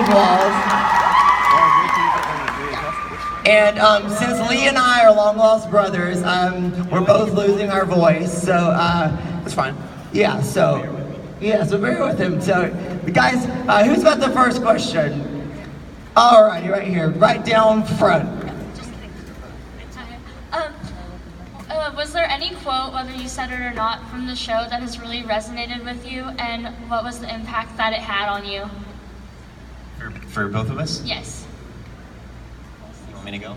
applause. And since Lee and I are long lost brothers, we're both losing our voice, so That's fine. yeah, so bear with him. So, guys, who's got the first question? Alrighty, right here, right down front. Was there any quote, whether you said it or not, from the show that has really resonated with you, and what was the impact that it had on you? For both of us? Yes. You want me to go?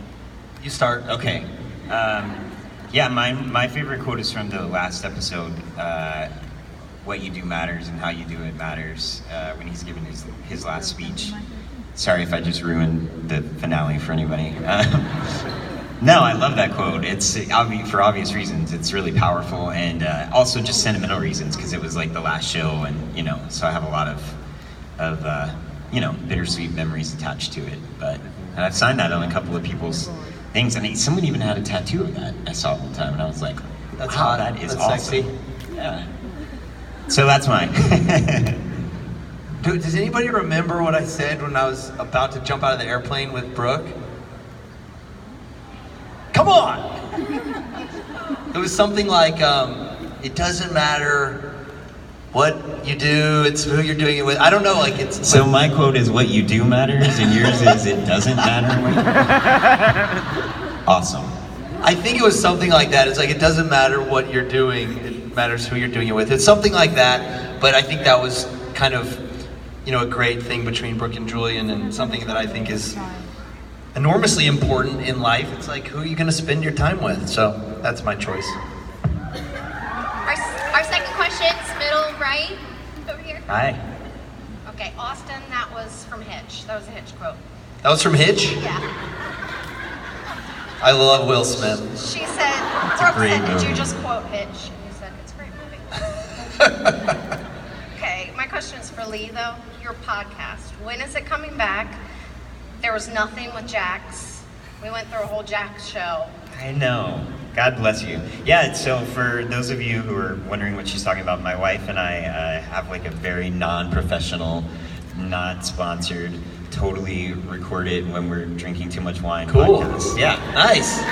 You start. Okay. Yeah, my favorite quote is from the last episode. What you do matters and how you do it matters. When he's giving his last speech. Sorry if I just ruined the finale for anybody. No, I love that quote. It's for obvious reasons. It's really powerful, and also just sentimental reasons, because it was like the last show, and so I have a lot of bittersweet memories attached to it. But I've signed that on a couple of people's things, and someone even had a tattoo of that. I saw it one time, and I was like, That's wow, hot. that is That's awesome. sexy. Yeah. So that's mine. Dude, does anybody remember what I said when I was about to jump out of the airplane with Brooke? Come on! It was something like, it doesn't matter what you do, it's who you're doing it with. I don't know, like it's... So my quote is, what you do matters, and yours is, it doesn't matter. Awesome. I think it was something like that. It's like, it doesn't matter what you're doing, it matters who you're doing it with. It's something like that, but I think that was kind of, a great thing between Brooke and Julian, and something that I think is enormously important in life. It's like, who are you going to spend your time with? So that's my choice. Our second question's middle right, over here. Hi. Okay, Austin, that was from Hitch. That was a Hitch quote. That was from Hitch? Yeah. I love Will Smith. She said, a Brooke great said, did you movie. just quote Hitch? And you said, it's a great movie. Okay, my question is for Lee, though. Your podcast, when is it coming back? There was nothing with Jax. We went through a whole Jax show. I know. God bless you. Yeah, so for those of you who are wondering what she's talking about, my wife and I have like a very non-professional, not sponsored, totally recorded when we're drinking too much wine Cool. podcast. Yeah. Nice.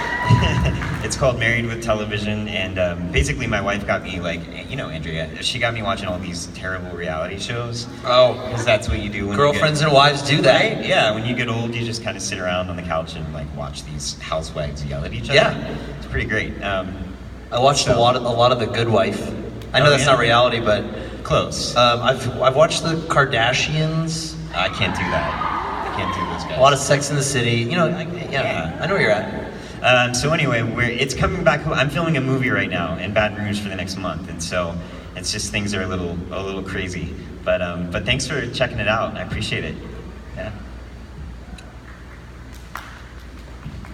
It's called Married with Television, and basically my wife got me, like, Andrea, she got me watching all these terrible reality shows. Oh, Because that's what you do when girlfriends you and wives do that. Right? Yeah, when you get old, you just kind of sit around on the couch and like watch these housewives yell at each other. Yeah. It's pretty great. I watched a lot of The Good Wife. I know Oh, that's yeah? not reality, but Close. I've watched the Kardashians. I can't do that. I can't do those guys. A lot of Sex in the City. I know where you're at. So anyway, it's coming back. I'm filming a movie right now in Baton Rouge for the next month, and so it's just things are a little crazy. But thanks for checking it out. I appreciate it. Yeah.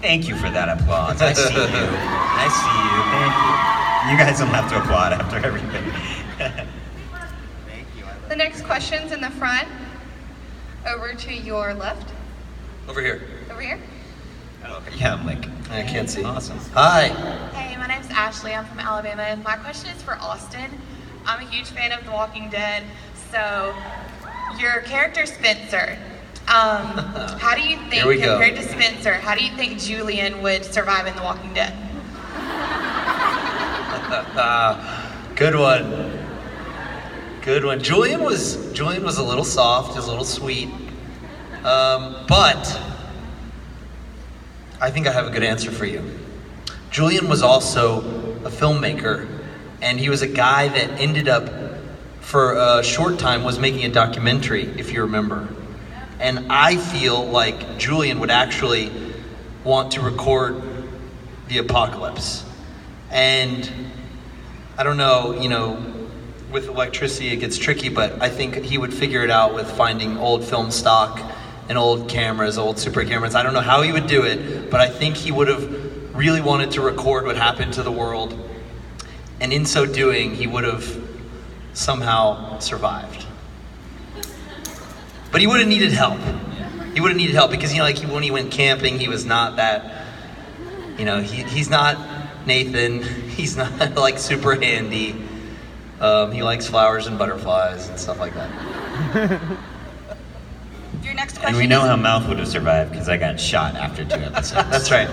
Thank you for that applause. I see you. I see you. Thank you. You guys don't have to applaud after everything. Thank you. The next question's in the front. Over to your left. Over here. Over here. Yeah, I'm like, I can't see. awesome. Hi. Hey, my name's Ashley. I'm from Alabama, and my question is for Austin. I'm a huge fan of The Walking Dead, so your character Spencer, how do you think, Here we go. compared to Spencer, how do you think Julian would survive in The Walking Dead? Good one. Good one. Julian was a little soft, he was a little sweet, but I think I have a good answer for you. Julian was also a filmmaker, and he was a guy that ended up, for a short time, was making a documentary, if you remember. And I feel like Julian would actually want to record the apocalypse. And I don't know, with electricity it gets tricky, but I think he would figure it out with finding old film stock and old cameras, old super cameras. I don't know how he would do it, but I think he would have really wanted to record what happened to the world. And in so doing, he would have somehow survived. But he would have needed help. He would have needed help because, when he went camping, he was not that, he's not Nathan. He's not like super handy. He likes flowers and butterflies and stuff like that. Your next next And question. we know is- how Mouth would have survived because I got shot after 2 episodes. That's right.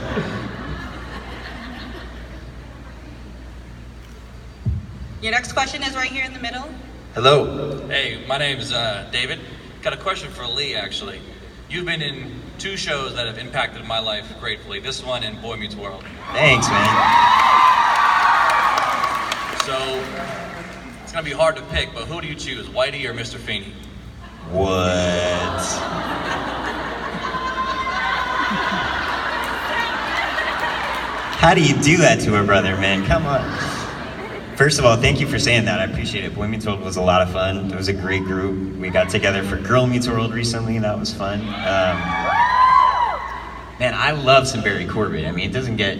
Your next question is right here in the middle. Hello. Hey, my name's David. Got a question for Lee, actually. You've been in 2 shows that have impacted my life gratefully. This one and Boy Meets World. Thanks, man. So, it's gonna be hard to pick, but who do you choose, Whitey or Mr. Feeney? What? How do you do that to a brother, man? Come on. First of all, thank you for saying that. I appreciate it. Boy Meets World was a lot of fun. It was a great group. We got together for Girl Meets World recently. That was fun. Man, I love some Barry Corbett. I mean, it doesn't get...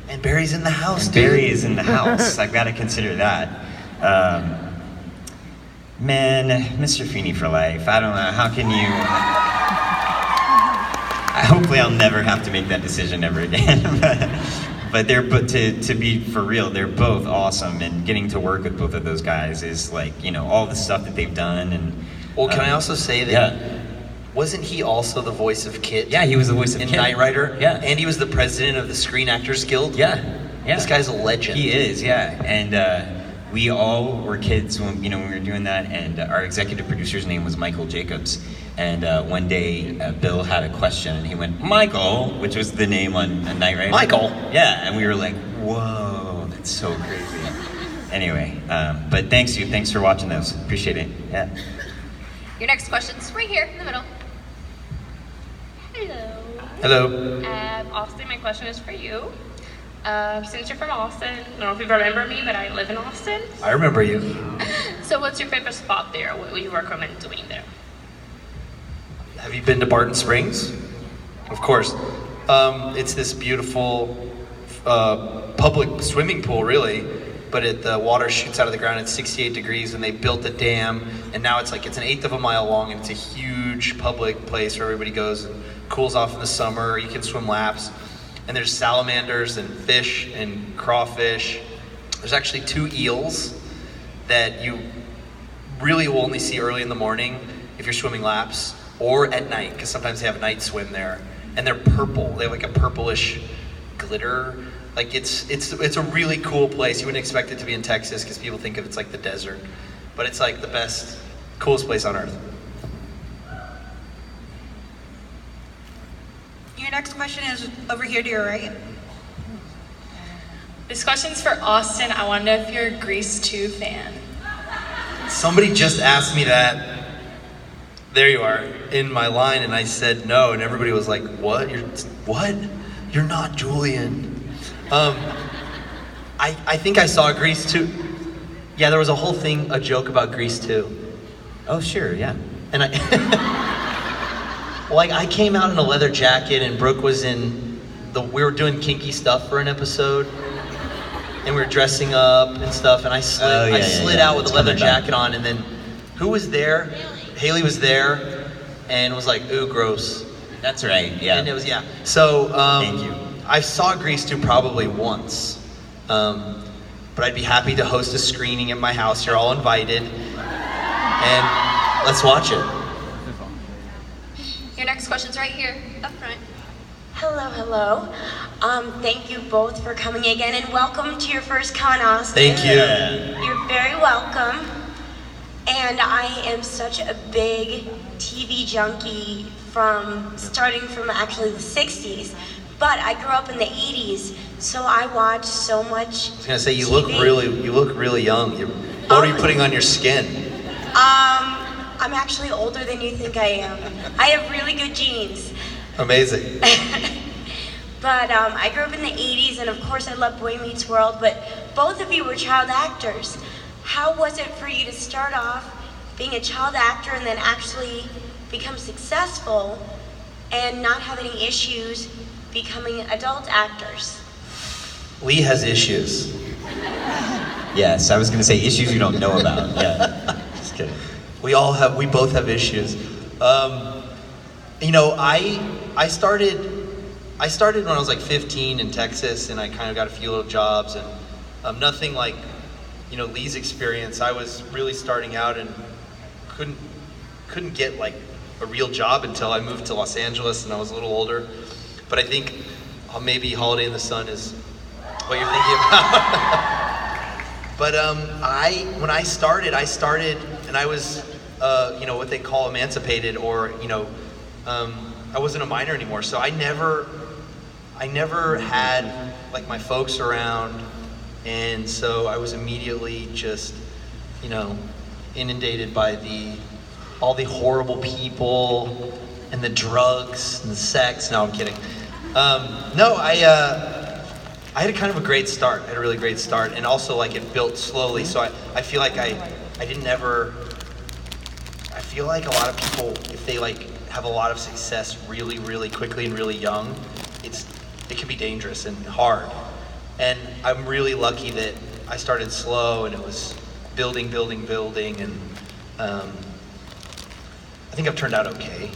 And Barry's in the house, And dude. Barry is in the house. I've got to consider that. Man, Mr. Feeney for life. I don't know. How can you... Hopefully I'll never have to make that decision ever again. But to be for real, they're both awesome, and getting to work with both of those guys is like, you know, all the stuff that they've done. And Well, can I also say that yeah. wasn't he also the voice of Kit? Yeah, he was the voice of in Kit. Knight Rider? Yeah. And he was the president of the Screen Actors Guild? Yeah. This guy's a legend. He is, yeah. And we all were kids when we were doing that, and our executive producer's name was Michael Jacobs. And one day, Bill had a question, and he went, Michael, which was the name on Knight Rider. Michael? Yeah, and we were like, whoa, that's so crazy. Anyway, but thanks for watching those. Appreciate it, yeah. Your next question's right here in the middle. Hello. Hello. Austin, my question is for you. Since you're from Austin, I don't know if you remember me, but I live in Austin. I remember you. So what's your favorite spot there? What would you recommend doing there? Have you been to Barton Springs? Of course. It's this beautiful public swimming pool, really, but the water shoots out of the ground at 68 degrees, and they built a dam, and now it's an 1/8 of a mile long, and it's a huge public place where everybody goes and cools off in the summer. You can swim laps, and there's salamanders and fish and crawfish. There's actually 2 eels that you really will only see early in the morning if you're swimming laps, or at night, because sometimes they have a night swim there, and they're purple. They have like a purplish glitter. Like it's a really cool place. You wouldn't expect it to be in Texas because people think of it's like the desert, but it's like the best, coolest place on earth. Your next question is over here to your right. This question's for Austin. I wonder if you're a Grease 2 fan. Somebody just asked me that. There you are in my line, and I said no, and everybody was like, "What? You're not Julian." I think I saw Grease 2. Yeah, there was a whole thing, a joke about Grease 2. Oh, sure, yeah. And I came out in a leather jacket, and Brooke was we were doing kinky stuff for an episode, and we were dressing up and stuff, and I slid out with a leather jacket on, and then who was there? Haley was there, and was like, "Ooh, gross." That's right, yeah. And it was, yeah. So, Thank you. I saw Grease 2 probably once, but I'd be happy to host a screening at my house. You're all invited, and let's watch it. Your next question's right here up front. Hello. Thank you both for coming again, and welcome to your first Con Austin. Thank you. You're very welcome. And I am such a big TV junkie starting from actually the 60s, but I grew up in the 80s, so I watched so much I was gonna say you TV. look really young. What are you putting on your skin? I'm actually older than you think I am. I have really good genes. Amazing. But I grew up in the 80s, and of course I love Boy Meets World, but both of you were child actors. How was it for you to start off being a child actor and then actually become successful and not have any issues becoming adult actors? Lee has issues. Yes, I was gonna say issues you don't know about, yeah. Just kidding. We both have issues. You know, I started when I was like 15 in Texas, and I kind of got a few little jobs, and nothing like, you know, Lee's experience. I was really starting out and couldn't get like a real job until I moved to Los Angeles and I was a little older. But I think maybe Holiday in the Sun is what you're thinking about. But when I started and I was, what they call emancipated, or, I wasn't a minor anymore. So I never had like my folks around. And so I was immediately just, inundated by all the horrible people and the drugs and the sex. No, I'm kidding. I had kind of a great start. I had a really great start, and also like it built slowly. So I feel like I didn't ever. I feel like a lot of people, if they like have a lot of success really, really quickly and really young, it can be dangerous and hard. And I'm really lucky that I started slow, and it was building, and I think I've turned out okay.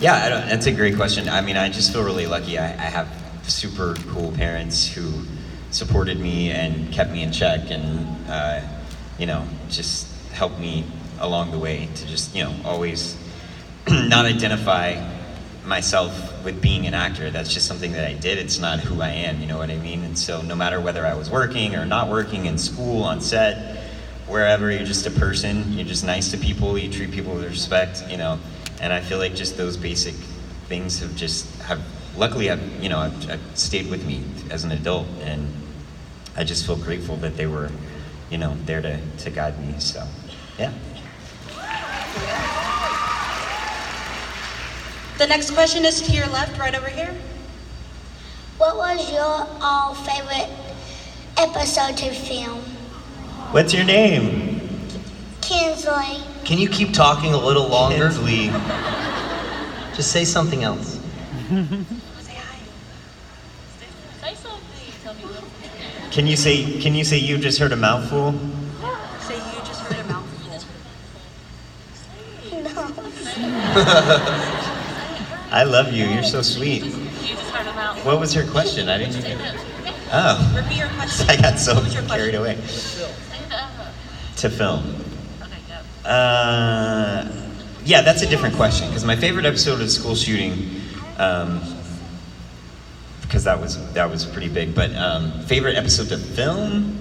Yeah, that's a great question. I mean, I just feel really lucky. I have super cool parents who supported me and kept me in check, and just helped me along the way to just always not identify myself with being an actor. That's just something that I did. It's not who I am, you know what I mean? And so no matter whether I was working or not working, in school, on set, wherever, you're just a person. You're just nice to people. You treat people with respect, And I feel like just those basic things have luckily I've stayed with me as an adult, and I just feel grateful that they were, there to guide me. So, yeah. The next question is to your left, right over here. What was your favorite episode to film? What's your name? Kinsley. Can you keep talking a little longer? Kinsley. Just say something else. Say something. Tell me what. Can you say you just heard a mouthful? Say you just heard a mouthful. No. I love you. You're so sweet. You just heard a mouthful. What was her question? I didn't even. Oh. Repeat your question. I got so What was your carried question? away. To film. Okay, go. Yeah, that's a different question, because my favorite episode of School Shooting, because that was pretty big. But favorite episode to film,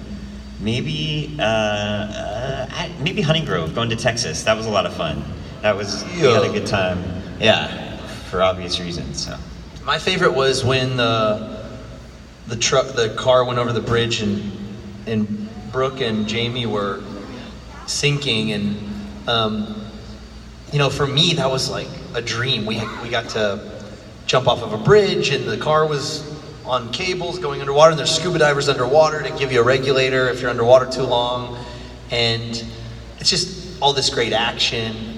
maybe Honey Grove, going to Texas. That was a lot of fun. We had a good time. Yeah, for obvious reasons. So. My favorite was when the car went over the bridge, and Brooke and Jamie were sinking, and for me that was like a dream. We got to jump off of a bridge, and the car was on cables going underwater, and there's scuba divers underwater to give you a regulator if you're underwater too long, and it's just all this great action.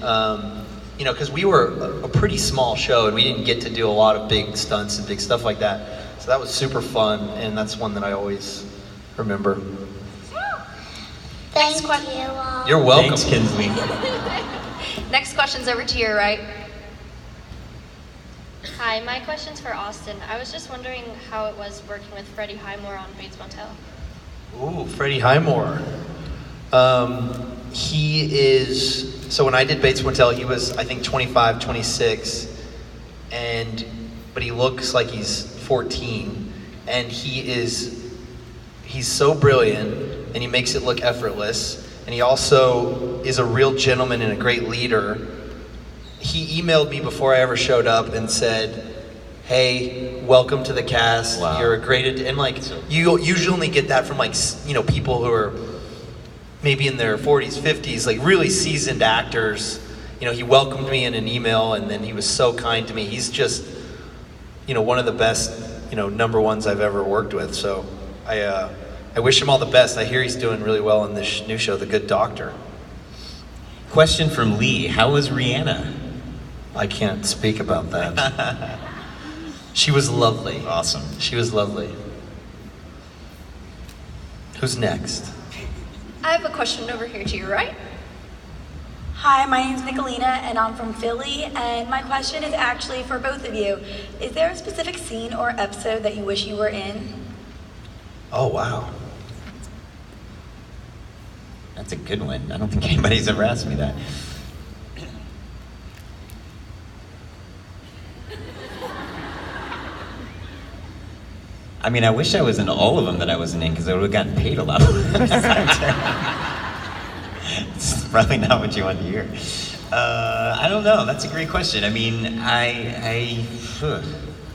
Because we were a pretty small show, and we didn't get to do a lot of big stunts and big stuff like that, so that was super fun, and that's one that I always remember. Thank you. You're welcome. Thanks, Kinsley. Next question's over to your right. Hi, my question's for Austin. I was just wondering how it was working with Freddie Highmore on Bates Motel. Ooh, Freddie Highmore. So when I did Bates Motel, he was, I think, 25, 26, but he looks like he's 14, and he's so brilliant, and he makes it look effortless, and he also is a real gentleman and a great leader. He emailed me before I ever showed up and said, "Hey, welcome to the cast. Wow. You're a great," and like you usually only get that from people who are maybe in their 40s, 50s, like really seasoned actors. He welcomed me in an email, and then he was so kind to me. He's just, one of the best, number ones I've ever worked with. So I wish him all the best. I hear he's doing really well in this new show, The Good Doctor. Question from Lee. How was Rihanna? I can't speak about that. She was lovely. Awesome. She was lovely. Who's next? I have a question over here to your right. Hi, my name's Nicolina, and I'm from Philly, and my question is actually for both of you. Is there a specific scene or episode that you wish you were in? Oh, wow. That's a good one. I don't think anybody's ever asked me that. I mean, I wish I was in all of them that I wasn't in, because I would have gotten paid a lot more. It's probably not what you want to hear. I don't know. That's a great question. I mean, I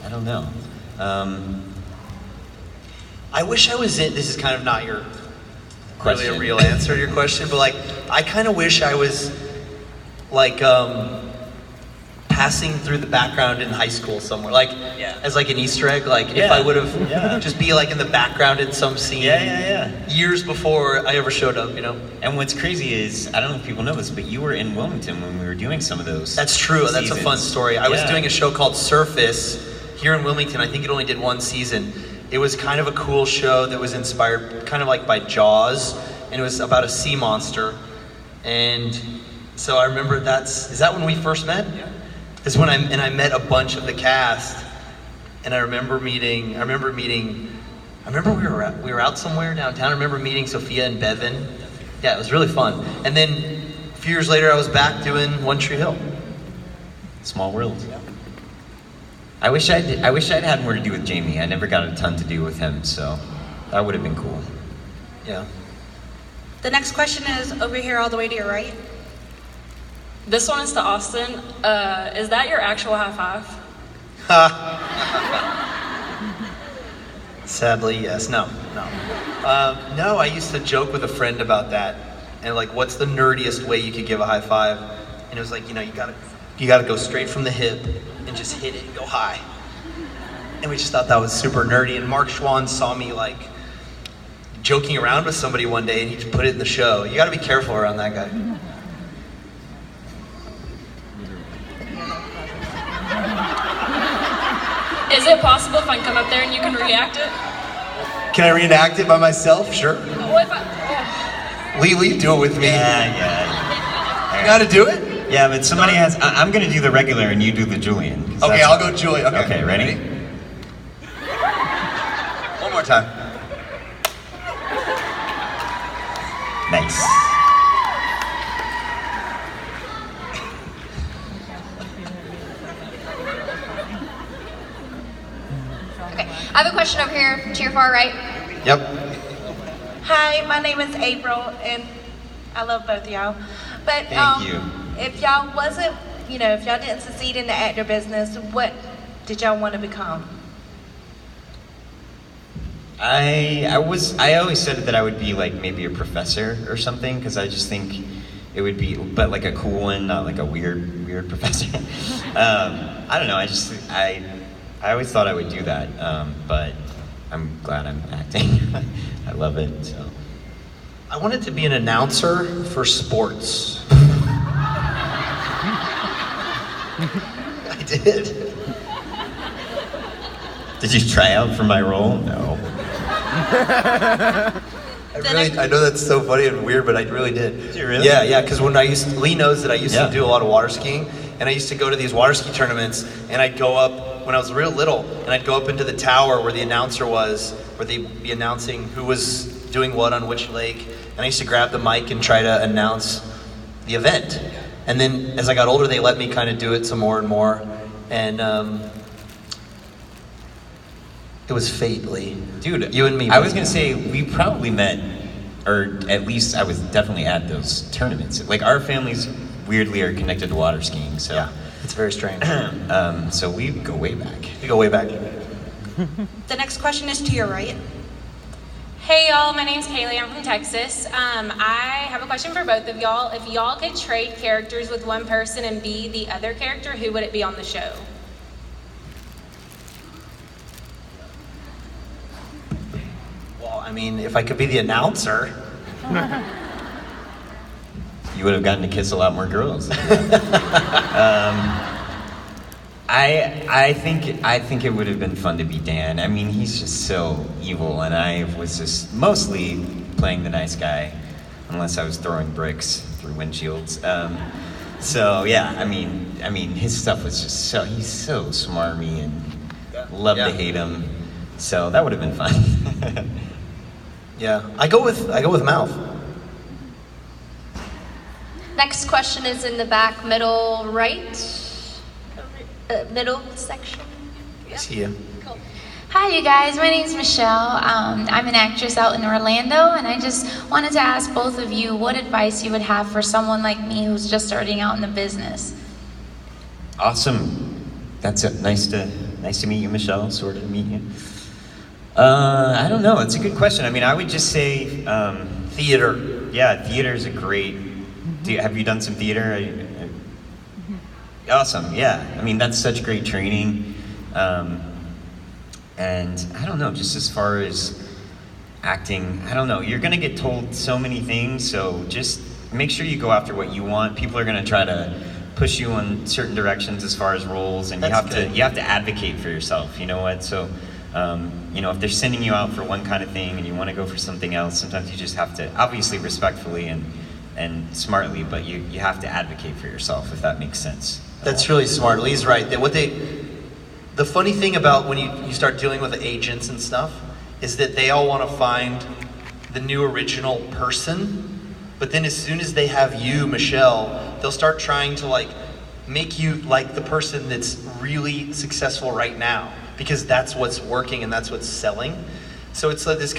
don't know. I wish I was in. This is kind of not your Question. really a real answer to your question, but like, I kind of wish I was like passing through the background in high school somewhere, like as like an Easter egg. Like if I would have just be like in the background in some scene. Years before I ever showed up, you know. And what's crazy is, I don't know if people know this, but you were in Wilmington when we were doing some of those. That's true. Seasons. That's a fun story. I was doing a show called Surface here in Wilmington. I think it only did one season. It was kind of a cool show that was inspired kind of like by Jaws, and it was about a sea monster. And so I remember is that when we first met? Yeah. Is when I met a bunch of the cast, and I remember we were out somewhere downtown. I remember meeting Sophia and Bevan. Yeah, it was really fun. And then a few years later, I was back doing One Tree Hill. Small world. I wish I'd had more to do with Jamie. I never got a ton to do with him, so that would have been cool. Yeah. The next question is over here all the way to your right. This one is to Austin. Is that your actual high five? Sadly, yes. No. No, I used to joke with a friend about that, and like, what's the nerdiest way you could give a high five? And it was like, you know, you gotta go straight from the hip and just hit it and go high. And we just thought that was super nerdy. And Mark Schwann saw me like joking around with somebody one day, and he just put it in the show. You gotta be careful around that guy. Is it possible if I come up there and you can react it? Can I reenact it by myself? Sure. What if I... Lee, will you do it with me? Yeah. You gotta do it? Yeah, but somebody has. I'm gonna do the regular and you do the Julian. Okay, I'll go Julian. Okay, ready? One more time. Nice. Okay, I have a question over here to your far right. Yep. Hi, my name is April, and I love both of y'all. But Thank you. If y'all wasn't, if y'all didn't succeed in the actor business, what did y'all want to become? I always said that I would be like maybe a professor or something, because I just think it would be, but like a cool one, not like a weird professor. I don't know. I always thought I would do that, but I'm glad I'm acting. I love it. So. I wanted to be an announcer for sports. I did. Did you try out for my role? No. I know that's so funny and weird, but I really did. Did you really? Yeah, because Lee knows that I used to do a lot of water skiing, and I used to go to these water ski tournaments, and I'd go up when I was real little, and I'd go up into the tower where the announcer was, where they'd be announcing who was doing what on which lake, and I used to grab the mic and try to announce the event. And then as I got older, they let me kind of do it some more and more, and it was fate, Lee. Dude, you and me. I was gonna say, we probably met, or at least I was definitely at those tournaments. Like, our families weirdly are connected to water skiing, so. Yeah, it's very strange. So we go way back. We go way back. The next question is to your right. Hey y'all, my name's Kaylee, I'm from Texas. I have a question for both of y'all. If y'all could trade characters with one person and be the other character, who would it be on the show? Well, I mean, if I could be the announcer. You would have gotten to kiss a lot more girls. I think it would have been fun to be Dan. I mean, he's just so evil, and I was just mostly playing the nice guy, unless I was throwing bricks through windshields. So yeah, I mean, his stuff was just he's so smarmy, and love to hate him. So that would have been fun. Yeah, I go with mouth. Next question is in the back, middle right. Middle section. I see you. Hi, you guys. My name's Michelle. I'm an actress out in Orlando, and I just wanted to ask both of you what advice you would have for someone like me who's just starting out in the business. Awesome. That's it. Nice to meet you, Michelle. Sort of meet you. I don't know. It's a good question. I mean, I would just say theater. Yeah, theater is a great. Have you done some theater? Awesome. Yeah. I mean, that's such great training. And I don't know. Just as far as acting, I don't know. You're gonna get told so many things. So just make sure you go after what you want. People are gonna try to push you in certain directions as far as roles, and you have to advocate for yourself. You know what? So. If they're sending you out for one kind of thing and you want to go for something else, sometimes you just have to, obviously respectfully and smartly, but you have to advocate for yourself, if that makes sense. That's really smart. Lee's right. The funny thing about when you start dealing with agents and stuff is that they all want to find the new original person, but then as soon as they have you, Michelle, they'll start trying to make you like the person that's really successful right now, because that's what's working and that's what's selling. So it's like this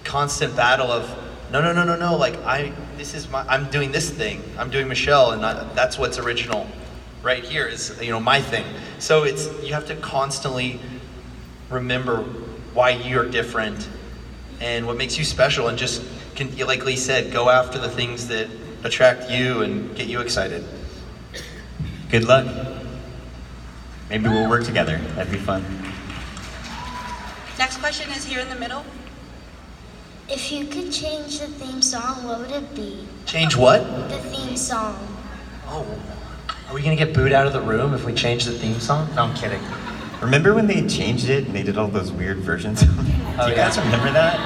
constant battle of no, like I'm doing this thing, I'm doing Michelle, and that's what's original right here is my thing. So you have to constantly remember why you're different and what makes you special, and just like Lee said, go after the things that attract you and get you excited. Good luck. Maybe we'll work together. That'd be fun. Next question is here in the middle. If you could change the theme song, what would it be? Change what? The theme song. Oh, are we gonna get booed out of the room if we change the theme song? No, I'm kidding. Remember when they changed it and they did all those weird versions? Do you guys remember that?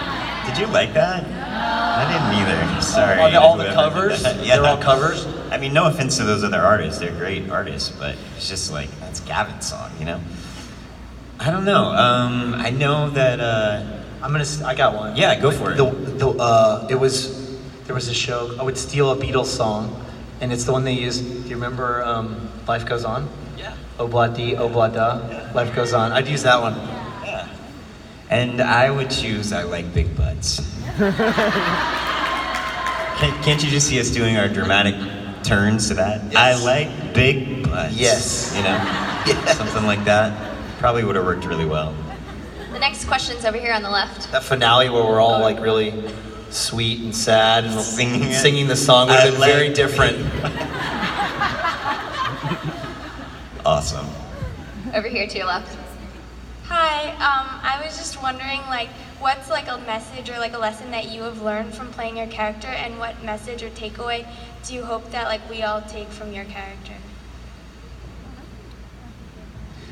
Did you like that? I didn't either. Sorry. All the covers? Yeah. They're all covers? I mean, no offense to those other artists. They're great artists, but it's just like, that's Gavin's song, I don't know. I know that, I got one. Yeah, go for it. There was a show, I would steal a Beatles song, and it's the one they used. Do you remember Life Goes On? Yeah. Obla Di, Obla Da, Life Goes On. I'd use that one. Yeah. And I would choose I Like Big Butts. Can't you just see us doing our dramatic turns to that? Yes. I like big butts. Yes. Yes. Something like that. Probably would have worked really well. The next question's over here on the left. That finale where we're all really sweet and sad and singing the song would have been very different. Awesome. Over here to your left. Hi, I was just wondering, what's a message or a lesson that you have learned from playing your character, and what message or takeaway do you hope that we all take from your character?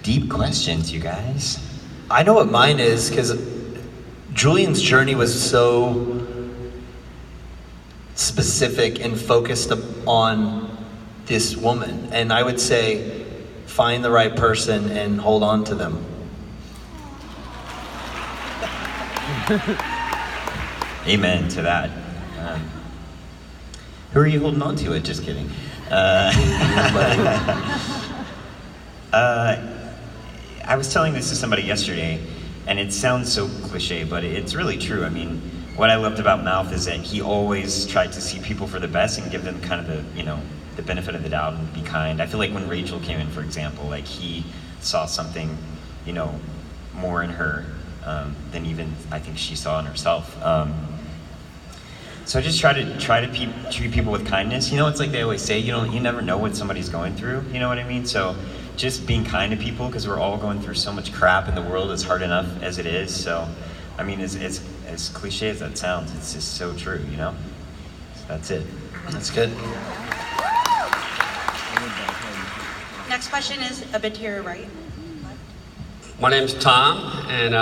Deep questions, you guys. I know what mine is, because Julian's journey was so specific and focused on this woman, and I would say find the right person and hold on to them. Amen to that. Who are you holding on to? Just kidding. I was telling this to somebody yesterday, and it sounds so cliche, but it's really true. I mean, what I loved about Mouth is that he always tried to see people for the best and give them kind of the benefit of the doubt and be kind. I feel like when Rachel came in, for example, he saw something, more in her than even I think she saw in herself. So I just try to treat people with kindness. It's like they always say, you never know what somebody's going through. You know what I mean? So just being kind to people, because we're all going through so much crap in the world. It's hard enough as it is. So, I mean, as cliche as that sounds, it's just so true. So that's it. That's good. Next question is a bit to your right. My name's Tom, and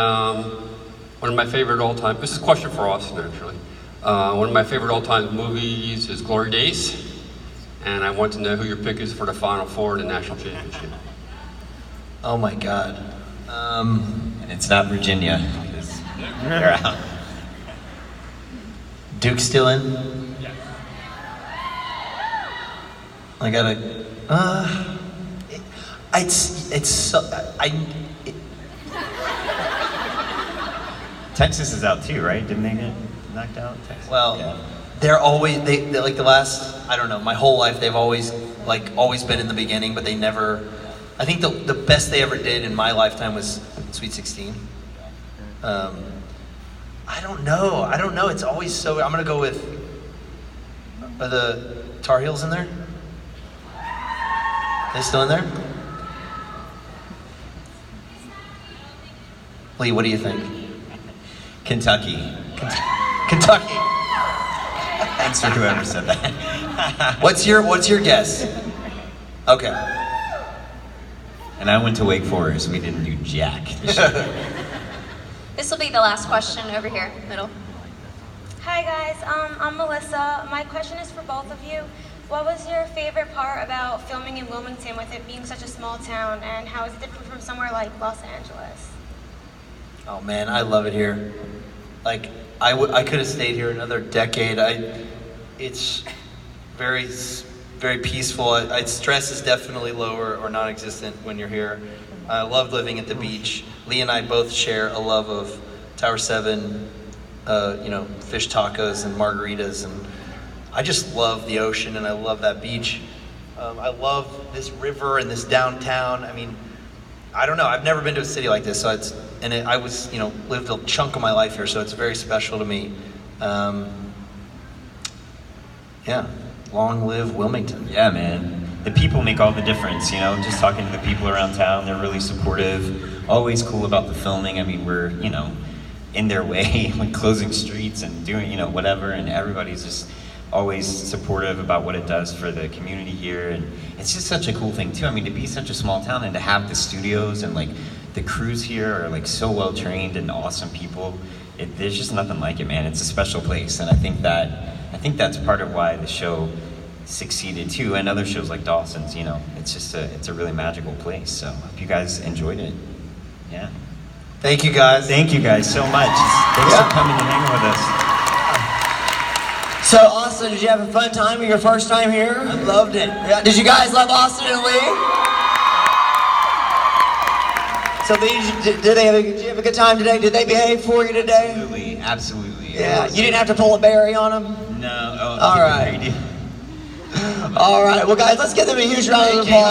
one of my favorite all-time, this is a question for Austin actually. One of my favorite all-time movies is Glory Days, and I want to know who your pick is for the Final Four in the national championship. Oh my God. And it's not Virginia. They're out. Duke still in? I gotta. It's so. Texas is out too, right? Didn't they get knocked out? Texas? Well, they're always they're like the last, I don't know, my whole life they've always been in the beginning, but they never. I think the best they ever did in my lifetime was Sweet 16. I don't know. It's always so. I'm gonna go with. Are the Tar Heels in there? Are they still in there? Lee, what do you think? Kentucky. Kentucky. Thanks for whoever said that. What's your guess? Okay. And I went to Wake Forest. We didn't do jack. This will be the last question over here, middle. Hi guys, I'm Melissa. My question is for both of you. What was your favorite part about filming in Wilmington with it being such a small town, and how is it different from somewhere like Los Angeles? Oh man, I love it here. Like I could have stayed here another decade. It's very peaceful. Stress is definitely lower or non-existent when you're here. I love living at the beach. Lee and I both share a love of Tower 7, fish tacos and margaritas, and I just love the ocean and I love that beach. I love this river and this downtown. I mean, I don't know. I've never been to a city like this, so I lived a chunk of my life here, so it's very special to me. Yeah, long live Wilmington. Yeah, man. The people make all the difference, just talking to the people around town, they're really supportive, always cool about the filming. I mean, we're, in their way, like closing streets and doing, whatever, and everybody's just always supportive about what it does for the community here, and it's just such a cool thing too. I mean, to be such a small town and to have the studios and like the crews here are like so well trained and awesome people. There's just nothing like it, man. It's a special place, and I think that's part of why the show succeeded too, and other shows like Dawson's. It's a really magical place. So hope you guys enjoyed it. Yeah. Thank you guys. Thank you guys so much. Thanks for coming and hanging with us. So Austin, did you have a fun time? Your first time here? I loved it. Yeah. Did you guys love Austin and Lee? So Lee, did you have a good time today? Did they behave for you today? Absolutely. Yeah. You didn't have to pull a Barry on them? No. All right. All right. Well, guys, let's give them a huge round of applause.